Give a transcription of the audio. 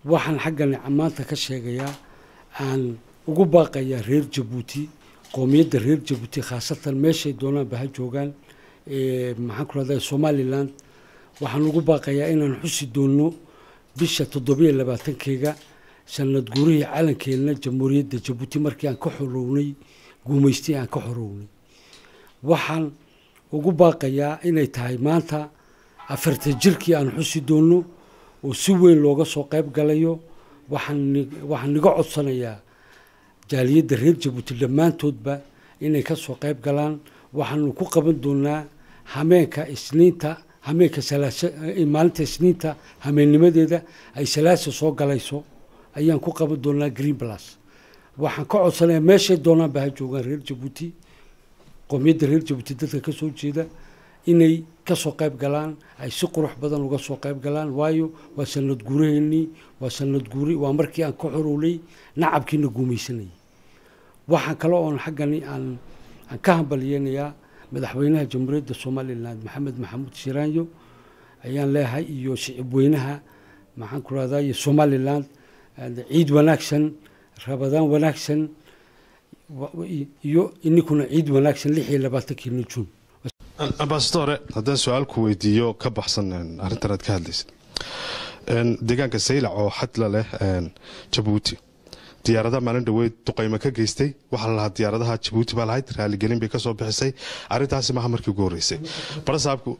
waxaan xaggan maanta ka sheegayaa aan ugu baaqayaa reer Jabuuti qoomiyadda reer Jabuuti khaasatan meeshay doonaan baha joogaan maxaan ku raadayay Somaliland waxaan ugu baaqayaa inaan xusi doono bisha 27-keega sanad guurihii calankeena jamhuuriyadda Jabuuti markii aan ka xorownay guumaystii aan ka xorownay waxaan ugu baaqayaa inay tahay maanta 40 jirkii aan xusi doono oo si weyn looga soo qayb galayo waxaan niga codsanayaa jaaliyadda reer Jabuuti dhammaantoodba inay ka soo qayb galaan waxaan ku qaban doonaa hameenka isniinta hameenka maalinta isniinta hameennimadeeda ay salaasa soo galayso ayaan ku qaban doonaa Green Plus waxaan ka codsanayaa meeshay doonaan baa joogaan reer Jabuuti qoomiyadda reer Jabuuti dadka ka soo jeeda inay ka soo qayb galaan ay si qurux badan uga soo qayb galaan waayo waa sanad guuraheenii waa sanad guuri waa markii aan ka xorownay nacabkiina guumaysanay waxaan kale oo xaggani aan ka hambalyeeynaya madaxweynaha jamhuuriyadda Somaliland Maxamed Maxamuud Shiraanyo ayaan leeyahay iyo shicib weynaha maxaan ku raadayay Somaliland ciid wanaagsan Ramadaan wanaagsan iyo inikuna ciid wanaagsan 26 Juun ambassador haddaan su'aal ku weydiiyo ka baxsan arrintan aad ka hadlaysid deegaanka Saylac oo xadla leh Jabuuti diyaaradaha maalin dhaweyd duqeymo ka geystay waxa la lahaa diyaaradaha Jabuuti baa lahayd raali gelin bay ka soo bixisay arrintaasi ma markii ugu horeysay barasaabku